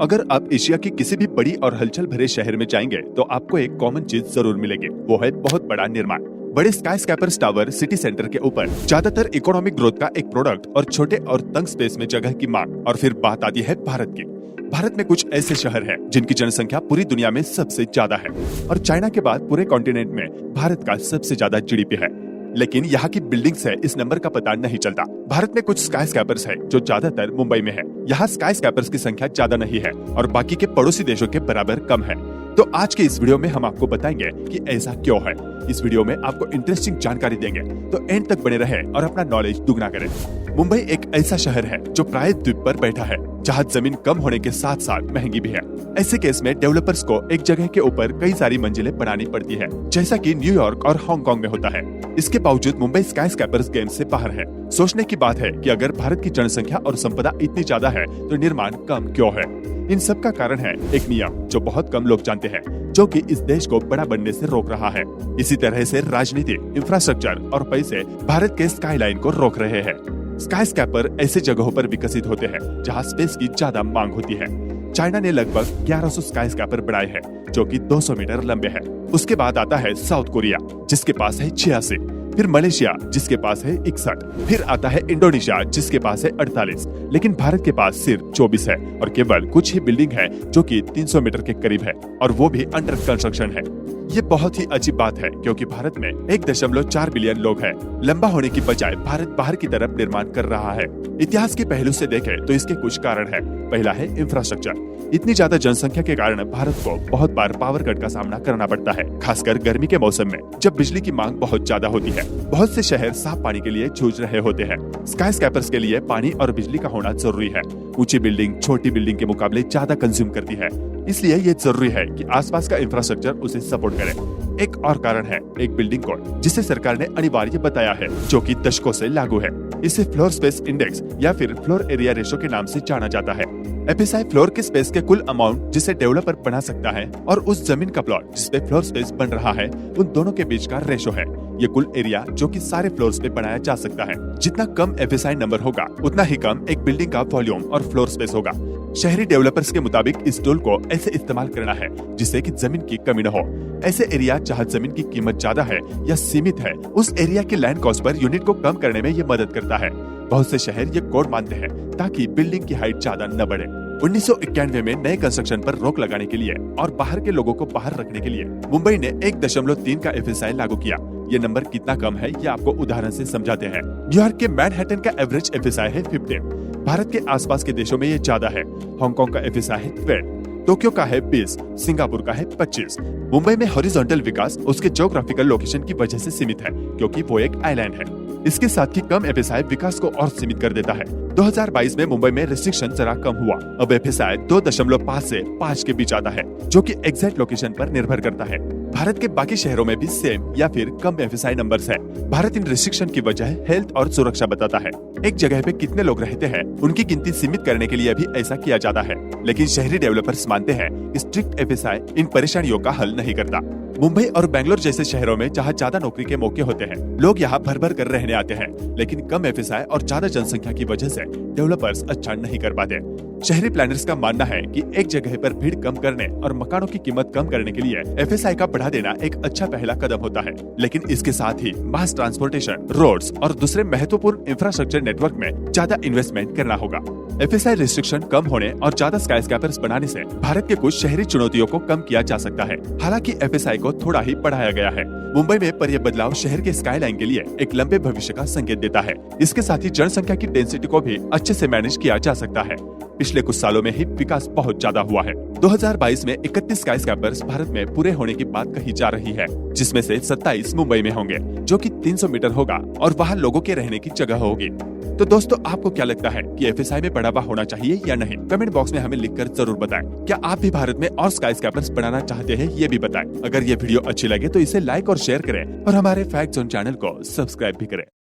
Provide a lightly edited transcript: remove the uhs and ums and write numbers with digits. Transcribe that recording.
अगर आप एशिया की किसी भी बड़ी और हलचल भरे शहर में जाएंगे तो आपको एक कॉमन चीज जरूर मिलेगी, वो है बहुत बड़ा निर्माण। बड़े स्काईस्क्रैपर्स टावर सिटी सेंटर के ऊपर, ज्यादातर इकोनॉमिक ग्रोथ का एक प्रोडक्ट और छोटे और तंग स्पेस में जगह की मांग। और फिर बात आती है भारत की। भारत में कुछ ऐसे शहर हैं जिनकी जनसंख्या पूरी दुनिया में सबसे ज्यादा है और चाइना के बाद पूरे कॉन्टिनेंट में भारत का सबसे ज्यादा जीडीपी है। लेकिन यहाँ की बिल्डिंग से इस नंबर का पता नहीं चलता। भारत में कुछ स्काईस्क्रैपर्स है जो ज्यादातर मुंबई में है। यहाँ स्काईस्क्रैपर्स की संख्या ज्यादा नहीं है और बाकी के पड़ोसी देशों के बराबर कम है। तो आज के इस वीडियो में हम आपको बताएंगे कि ऐसा क्यों है। इस वीडियो में आपको इंटरेस्टिंग जानकारी देंगे, तो एंड तक बने रहे और अपना नॉलेज दुगना करें। मुंबई एक ऐसा शहर है जो प्राय द्वीप पर बैठा है, जहाँ जमीन कम होने के साथ साथ महंगी भी है। ऐसे केस में डेवलपर्स को एक जगह के ऊपर कई सारी मंजिलें बनानी पड़ती है, जैसा कि न्यूयॉर्क और हांगकांग में होता है। इसके बावजूद मुंबई स्काईस्क्रैपर्स गेम से बाहर है। सोचने की बात है कि अगर भारत की जनसंख्या और संपदा इतनी ज्यादा है तो निर्माण कम क्यों है। इन सब का कारण है एक नियम जो बहुत कम लोग जानते हैं, जो कि इस देश को बड़ा बनने से रोक रहा है। इसी तरह से राजनीति, इंफ्रास्ट्रक्चर और पैसे भारत के स्काईलाइन को रोक रहे हैं। स्काईस्क्रैपर ऐसे जगहों पर विकसित होते हैं जहां स्पेस की ज्यादा मांग होती है। चाइना ने लगभग 1100 स्काईस्क्रैपर बनाए हैं, जो कि 200 मीटर लंबे हैं। उसके बाद आता है साउथ कोरिया, जिसके पास है 86, फिर मलेशिया जिसके पास है 61, फिर आता है इंडोनेशिया जिसके पास है 48। लेकिन भारत के पास सिर्फ 24 है और केवल कुछ ही बिल्डिंग है जो कि 300 मीटर के करीब है, और वो भी अंडर कंस्ट्रक्शन है। ये बहुत ही अजीब बात है, क्योंकि भारत में 1.4 बिलियन लोग हैं। लंबा होने की बजाय भारत बाहर की तरफ निर्माण कर रहा है। इतिहास के पहलू से देखें तो इसके कुछ कारण है। पहला है इंफ्रास्ट्रक्चर। इतनी ज्यादा जनसंख्या के कारण भारत को बहुत बार पावर कट का सामना करना पड़ता है, खासकर गर्मी के मौसम में, जब बिजली की मांग बहुत ज्यादा होती है। बहुत से शहर साफ पानी के लिए जूझ रहे होते हैं। स्काईस्क्रैपर्स के लिए पानी और बिजली का होना जरूरी है। ऊंची बिल्डिंग छोटी बिल्डिंग के मुकाबले ज्यादा कंज्यूम करती है, इसलिए ये जरूरी है कि आसपास का इंफ्रास्ट्रक्चर उसे सपोर्ट करे। एक और कारण है एक बिल्डिंग कोड, जिसे सरकार ने अनिवार्य बताया है, जो कि दशकों से लागू है। इसे फ्लोर स्पेस इंडेक्स या फिर फ्लोर एरिया रेशो के नाम से जाना जाता है। एफएसआई फ्लोर के स्पेस के कुल अमाउंट जिसे डेवलपर बना सकता है और उस जमीन का प्लॉट जिसपे फ्लोर स्पेस बन रहा है, उन दोनों के बीच का रेशो है। ये कुल एरिया जो कि सारे फ्लोर्स पे बनाया जा सकता है। जितना कम एफएसआई नंबर होगा, उतना ही कम एक बिल्डिंग का वॉल्यूम और फ्लोर स्पेस होगा। शहरी डेवलपर्स के मुताबिक इस टूल को ऐसे इस्तेमाल करना है जिससे कि जमीन की कमी न हो। ऐसे एरिया जहाँ जमीन की कीमत ज्यादा है या सीमित है, उस एरिया के लैंड कॉस्ट पर यूनिट को कम करने में ये मदद करता है। बहुत से शहर ये कोड मानते हैं ताकि बिल्डिंग की हाइट ज्यादा न बढ़े। 1991 में नए कंस्ट्रक्शन पर रोक लगाने के लिए और बाहर के लोगों को बाहर रखने के लिए मुंबई ने 1.3 का एफएसआई लागू किया। ये नंबर कितना कम है ये आपको उदाहरण से समझाते हैं। न्यूयॉर्क के मैनहट्टन का एवरेज एफएसआई है 15। भारत के आसपास के देशों में ये ज्यादा है। हांगकांग का एफएसआई है 12, टोक्यो का है 20, सिंगापुर का है 25। मुंबई में हॉरिजॉन्टल विकास उसके ज्योग्राफिकल लोकेशन की वजह से सीमित है, क्योंकि वो एक आइलैंड है। इसके साथ ही कम एफएसआई विकास को और सीमित कर देता है। 2022 में मुंबई में रिस्ट्रिक्शन जरा कम हुआ। अब एफएसआई 2.5 से 5 के बीच आता है, जो कि एग्जैक्ट लोकेशन पर निर्भर करता है। भारत के बाकी शहरों में भी सेम या फिर कम एफएसआई नंबर्स है। भारत इन रिस्ट्रिक्शन की वजह हेल्थ और सुरक्षा बताता है। एक जगह पे कितने लोग रहते हैं, उनकी गिनती सीमित करने के लिए भी ऐसा किया जाता है। लेकिन शहरी डेवलपर्स मानते हैं स्ट्रिक्ट एफएसआई इन परेशानियों का हल नहीं करता। मुंबई और बेंगलोर जैसे शहरों में जहाँ ज्यादा नौकरी के मौके होते हैं, लोग यहाँ भर भर कर रहने आते हैं। लेकिन कम एफएसआई और ज्यादा जनसंख्या की वजह से डेवलपर्स अच्छा नहीं कर पाते। शहरी प्लानर्स का मानना है कि एक जगह पर भीड़ कम करने और मकानों की कीमत कम करने के लिए एफएसआई का बढ़ा देना एक अच्छा पहला कदम होता है। लेकिन इसके साथ ही मास ट्रांसपोर्टेशन, रोड्स और दूसरे महत्वपूर्ण इंफ्रास्ट्रक्चर नेटवर्क में ज्यादा इन्वेस्टमेंट करना होगा। एफएसआई रिस्ट्रिक्शन कम होने और ज्यादा स्काईस्क्रैपर्स बनाने से भारत के कुछ शहरी चुनौतियों को कम किया जा सकता है। हालांकि एफएसआई को थोड़ा ही बढ़ाया गया है मुंबई में, पर यह बदलाव शहर के स्काईलाइन के लिए एक लंबे भविष्य का संकेत देता है। इसके साथ ही जनसंख्या की डेंसिटी को भी अच्छे से मैनेज किया जा सकता है। पिछले कुछ सालों में ही विकास बहुत ज्यादा हुआ है। 2022 में 31 स्काईस्क्रैपर्स भारत में पूरे होने की बात कही जा रही है, जिसमें से 27 मुंबई में होंगे, जो कि 300 मीटर होगा और वहाँ लोगों के रहने की जगह होगी। तो दोस्तों, आपको क्या लगता है कि एफएसआई में बढ़ावा होना चाहिए या नहीं? कमेंट बॉक्स में हमें लिखकर जरूर बताएं। क्या आप भी भारत में और स्काईस्क्रैपर्स बनाना चाहते हैं, ये भी बताएं। अगर ये वीडियो अच्छी लगे तो इसे लाइक और शेयर करें और हमारे फैक्ट जोन चैनल को सब्सक्राइब भी करें।